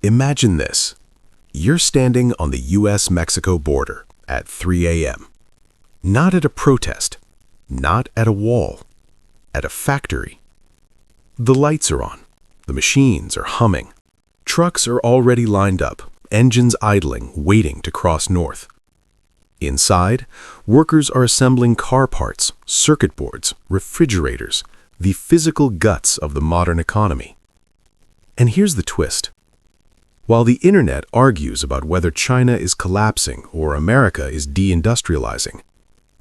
Imagine this. You're standing on the US-Mexico border at 3 a.m. Not at a protest, not at a wall, at a factory. The lights are on, the machines are humming. Trucks are already lined up, engines idling, waiting to cross north. Inside, workers are assembling car parts, circuit boards, refrigerators, the physical guts of the modern economy. And here's the twist. While the internet argues about whether China is collapsing or America is deindustrializing,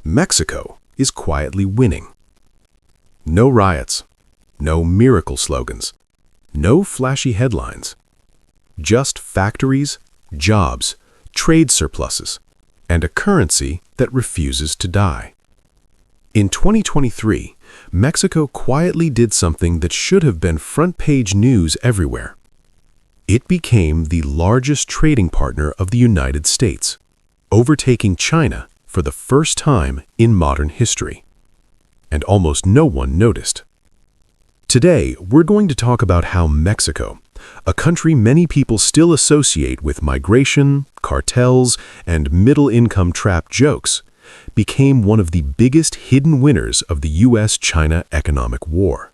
Mexico is quietly winning. No riots, no miracle slogans, no flashy headlines. Just factories, jobs, trade surpluses, and a currency that refuses to die. In 2023, Mexico quietly did something that should have been front-page news everywhere. It became the largest trading partner of the United States, overtaking China for the first time in modern history. And almost no one noticed. Today, we're going to talk about how Mexico, a country many people still associate with migration, cartels, and middle-income trap jokes, became one of the biggest hidden winners of the US-China economic war.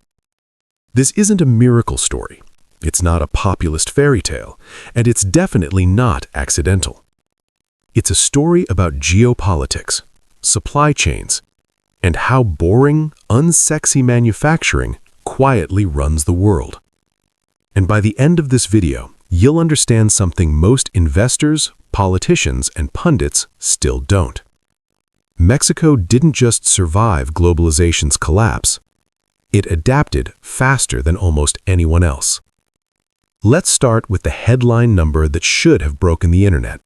This isn't a miracle story. It's not a populist fairy tale, and it's definitely not accidental. It's a story about geopolitics, supply chains, and how boring, unsexy manufacturing quietly runs the world. And by the end of this video, you'll understand something most investors, politicians, and pundits still don't. Mexico didn't just survive globalization's collapse. It adapted faster than almost anyone else. Let's start with the headline number that should have broken the internet.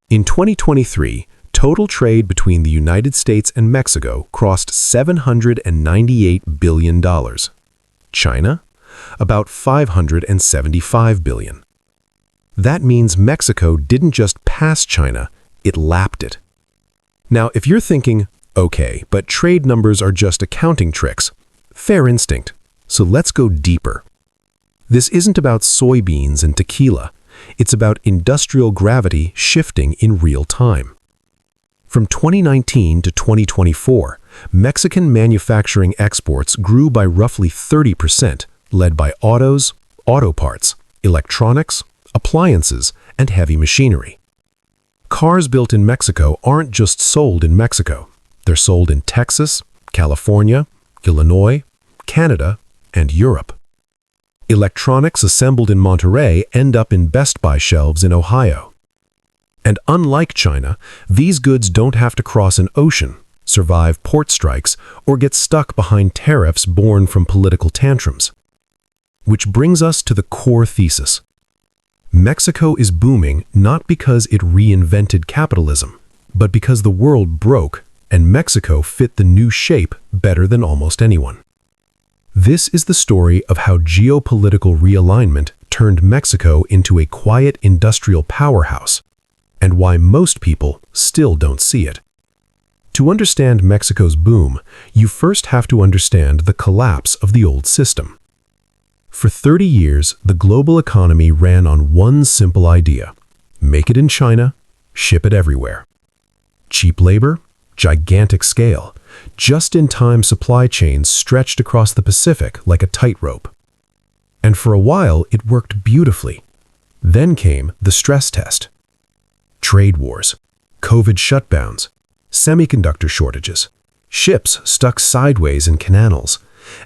In 2023, total trade between the United States and Mexico crossed $798 billion. China? About $575 billion. That means Mexico didn't just pass China, it lapped it. Now, if you're thinking, okay, but trade numbers are just accounting tricks, fair instinct. So let's go deeper. This isn't about soybeans and tequila. It's about industrial gravity shifting in real time. From 2019 to 2024, Mexican manufacturing exports grew by roughly 30%, led by autos, auto parts, electronics, appliances, and heavy machinery. Cars built in Mexico aren't just sold in Mexico. They're sold in Texas, California, Illinois, Canada, and Europe. Electronics assembled in Monterrey end up in Best Buy shelves in Ohio. And unlike China, these goods don't have to cross an ocean, survive port strikes, or get stuck behind tariffs born from political tantrums. Which brings us to the core thesis. Mexico is booming not because it reinvented capitalism, but because the world broke and Mexico fit the new shape better than almost anyone. This is the story of how geopolitical realignment turned Mexico into a quiet industrial powerhouse, and why most people still don't see it. To understand Mexico's boom, you first have to understand the collapse of the old system. For 30 years, the global economy ran on one simple idea: make it in China, ship it everywhere. Cheap labor, gigantic scale, just-in-time supply chains stretched across the Pacific like a tightrope. And for a while, it worked beautifully. Then came the stress test. Trade wars, COVID shutdowns, semiconductor shortages, ships stuck sideways in canals,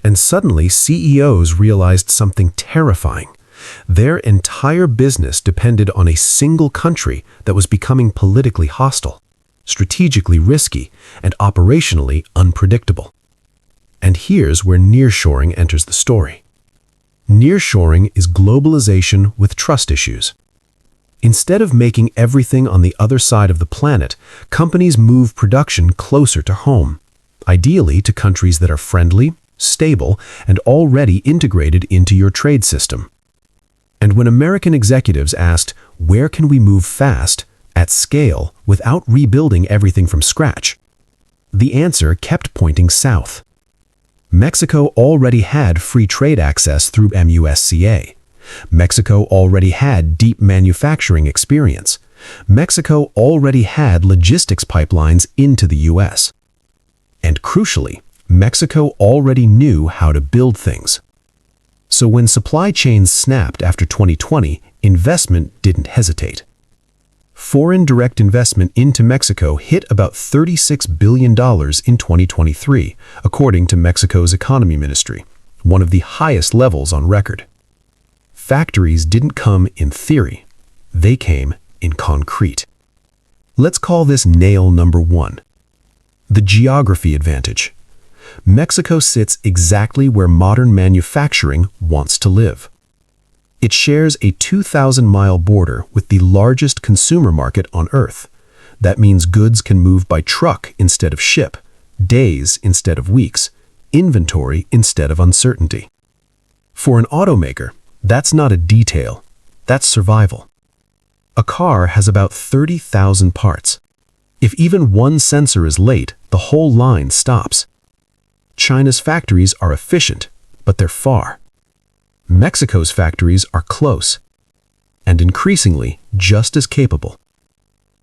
and suddenly CEOs realized something terrifying. Their entire business depended on a single country that was becoming politically hostile, strategically risky, and operationally unpredictable. And here's where nearshoring enters the story. Nearshoring is globalization with trust issues. Instead of making everything on the other side of the planet, companies move production closer to home, ideally to countries that are friendly, stable, and already integrated into your trade system. And when American executives asked, where can we move fast, at scale, without rebuilding everything from scratch, the answer kept pointing south. Mexico already had free trade access through MUSCA. Mexico already had deep manufacturing experience. Mexico already had logistics pipelines into the U.S. And crucially, Mexico already knew how to build things. So when supply chains snapped after 2020, investment didn't hesitate. Foreign direct investment into Mexico hit about $36 billion in 2023, according to Mexico's economy ministry, one of the highest levels on record. Factories didn't come in theory, they came in concrete. Let's call this nail number one. The geography advantage. Mexico sits exactly where modern manufacturing wants to live. It shares a 2,000-mile border with the largest consumer market on Earth. That means goods can move by truck instead of ship, days instead of weeks, inventory instead of uncertainty. For an automaker, that's not a detail, that's survival. A car has about 30,000 parts. If even one sensor is late, the whole line stops. China's factories are efficient, but they're far. Mexico's factories are close, and increasingly just as capable.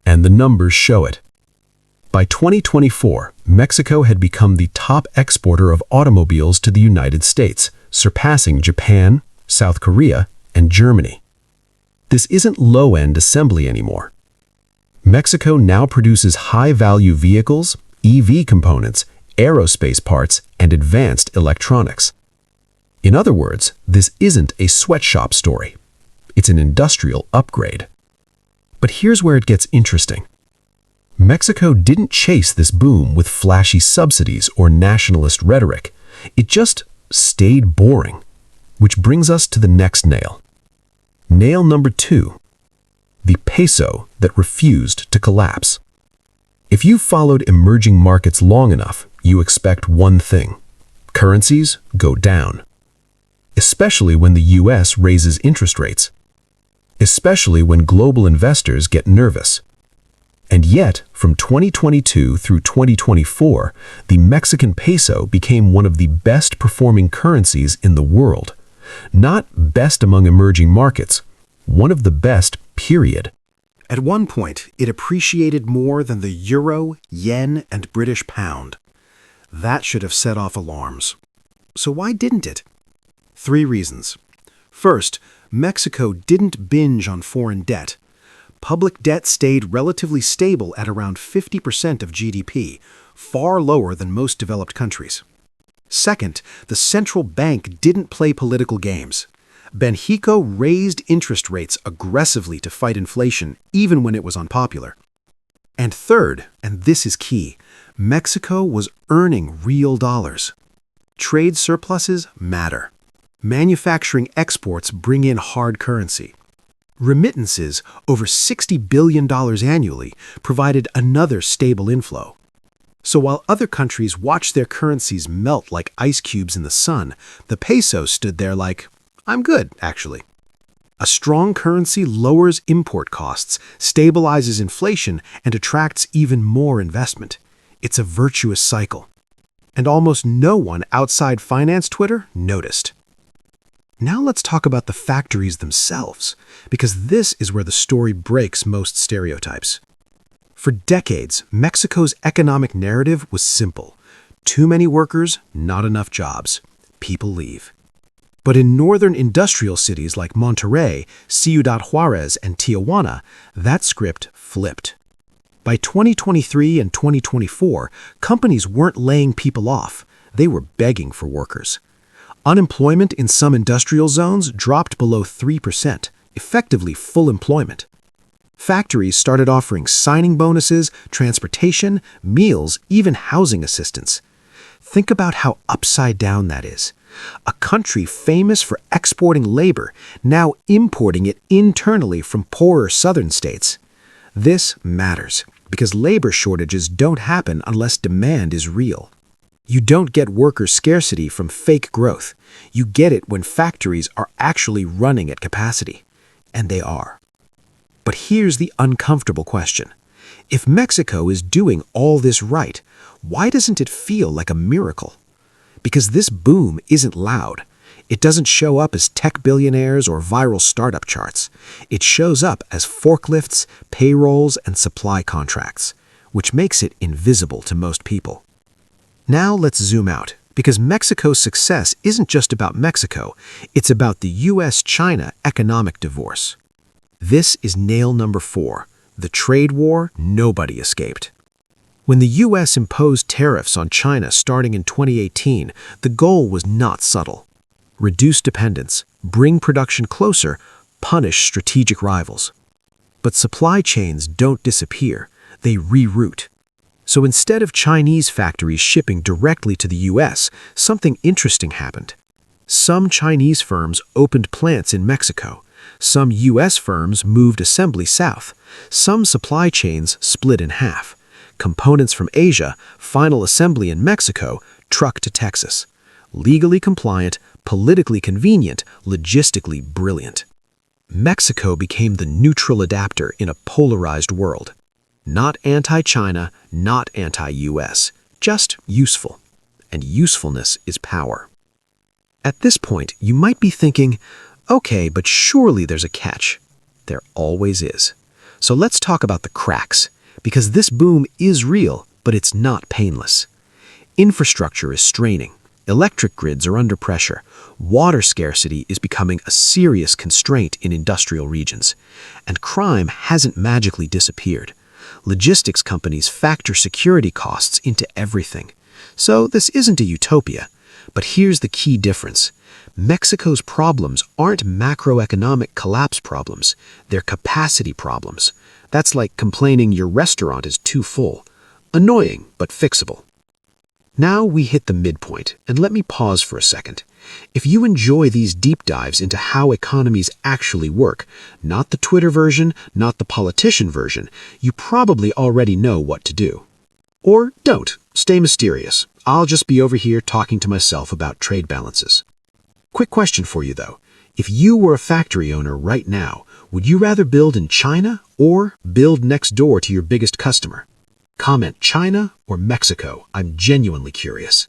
And the numbers show it. By 2024, Mexico had become the top exporter of automobiles to the United States, surpassing Japan, South Korea, and Germany. This isn't low-end assembly anymore. Mexico now produces high-value vehicles, EV components, aerospace parts, and advanced electronics. In other words, this isn't a sweatshop story. It's an industrial upgrade. But here's where it gets interesting. Mexico didn't chase this boom with flashy subsidies or nationalist rhetoric. It just stayed boring. Which brings us to the next nail. Nail number 2. The peso that refused to collapse. If you've followed emerging markets long enough, you expect one thing: currencies go down. Especially when the US raises interest rates. Especially when global investors get nervous. And yet, from 2022 through 2024, the Mexican peso became one of the best performing currencies in the world. Not best among emerging markets, one of the best, period. At one point, it appreciated more than the euro, yen, and British pound. That should have set off alarms. So why didn't it? 3 reasons. First, Mexico didn't binge on foreign debt. Public debt stayed relatively stable at around 50% of GDP, far lower than most developed countries. Second, the central bank didn't play political games. Banxico raised interest rates aggressively to fight inflation, even when it was unpopular. And third, and this is key, Mexico was earning real dollars. Trade surpluses matter. Manufacturing exports bring in hard currency. Remittances, over $60 billion annually, provided another stable inflow. So while other countries watched their currencies melt like ice cubes in the sun, the peso stood there like, I'm good, actually. A strong currency lowers import costs, stabilizes inflation, and attracts even more investment. It's a virtuous cycle. And almost no one outside finance Twitter noticed. Now let's talk about the factories themselves, because this is where the story breaks most stereotypes. For decades, Mexico's economic narrative was simple. Too many workers, not enough jobs. People leave. But in northern industrial cities like Monterrey, Ciudad Juarez, and Tijuana, that script flipped. By 2023 and 2024, companies weren't laying people off. They were begging for workers. Unemployment in some industrial zones dropped below 3%, effectively full employment. Factories started offering signing bonuses, transportation, meals, even housing assistance. Think about how upside down that is. A country famous for exporting labor, now importing it internally from poorer southern states. This matters, because labor shortages don't happen unless demand is real. You don't get worker scarcity from fake growth. You get it when factories are actually running at capacity. And they are. But here's the uncomfortable question. If Mexico is doing all this right, why doesn't it feel like a miracle? Because this boom isn't loud. It doesn't show up as tech billionaires or viral startup charts. It shows up as forklifts, payrolls, and supply contracts, which makes it invisible to most people. Now let's zoom out, because Mexico's success isn't just about Mexico, it's about the US-China economic divorce. This is nail number 4, the trade war nobody escaped. When the US imposed tariffs on China starting in 2018, the goal was not subtle. Reduce dependence, bring production closer, punish strategic rivals. But supply chains don't disappear, they reroute. So instead of Chinese factories shipping directly to the US, something interesting happened. Some Chinese firms opened plants in Mexico. Some US firms moved assembly south. Some supply chains split in half. Components from Asia, final assembly in Mexico, truck to Texas. Legally compliant, politically convenient, logistically brilliant. Mexico became the neutral adapter in a polarized world. Not anti-China, not anti-US, just useful. And usefulness is power. At this point, you might be thinking, okay, but surely there's a catch. There always is. So let's talk about the cracks, because this boom is real, but it's not painless. Infrastructure is straining. Electric grids are under pressure. Water scarcity is becoming a serious constraint in industrial regions. And crime hasn't magically disappeared. Logistics companies factor security costs into everything. So this isn't a utopia. But here's the key difference. Mexico's problems aren't macroeconomic collapse problems. They're capacity problems. That's like complaining your restaurant is too full. Annoying, but fixable. Now we hit the midpoint, and let me pause for a second. If you enjoy these deep dives into how economies actually work, not the Twitter version, not the politician version, you probably already know what to do. Or don't. Stay mysterious. I'll just be over here talking to myself about trade balances. Quick question for you, though. If you were a factory owner right now, would you rather build in China or build next door to your biggest customer? Comment China or Mexico. I'm genuinely curious.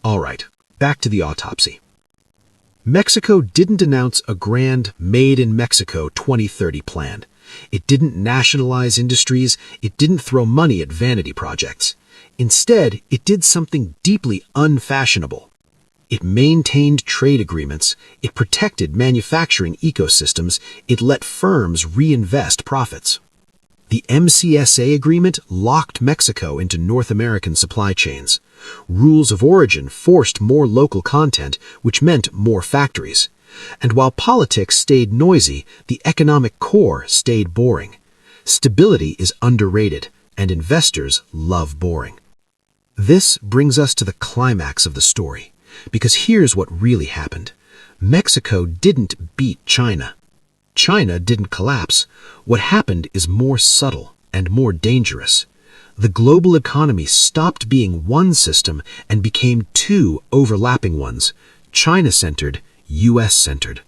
All right, back to the autopsy. Mexico didn't announce a grand Made in Mexico 2030 plan. It didn't nationalize industries. It didn't throw money at vanity projects. Instead, it did something deeply unfashionable. It maintained trade agreements. It protected manufacturing ecosystems. It let firms reinvest profits. The MCSA agreement locked Mexico into North American supply chains. Rules of origin forced more local content, which meant more factories. And while politics stayed noisy, the economic core stayed boring. Stability is underrated, and investors love boring. This brings us to the climax of the story, because here's what really happened. Mexico didn't beat China. China didn't collapse. What happened is more subtle and more dangerous. The global economy stopped being one system and became two overlapping ones, China-centered, US-centered.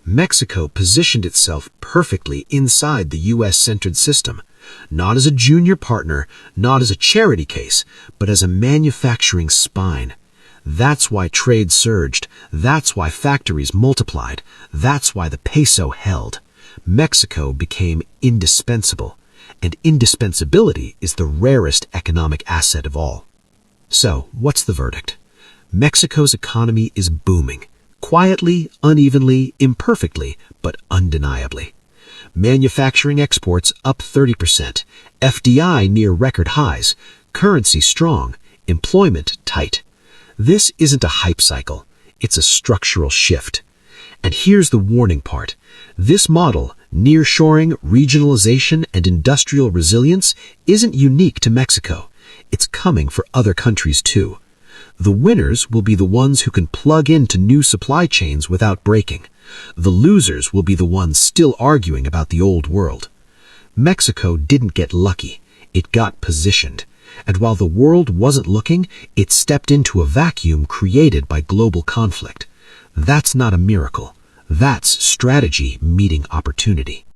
Mexico positioned itself perfectly inside the US-centered system, not as a junior partner, not as a charity case, but as a manufacturing spine. That's why trade surged. That's why factories multiplied. That's why the peso held. Mexico became indispensable. And indispensability is the rarest economic asset of all. So, what's the verdict? Mexico's economy is booming. Quietly, unevenly, imperfectly, but undeniably. Manufacturing exports up 30%. FDI near record highs. Currency strong. Employment tight. This isn't a hype cycle, it's a structural shift. And here's the warning part. This model, nearshoring, regionalization, and industrial resilience, isn't unique to Mexico. It's coming for other countries too. The winners will be the ones who can plug into new supply chains without breaking. The losers will be the ones still arguing about the old world. Mexico didn't get lucky, it got positioned. And while the world wasn't looking, it stepped into a vacuum created by global conflict. That's not a miracle. That's strategy meeting opportunity.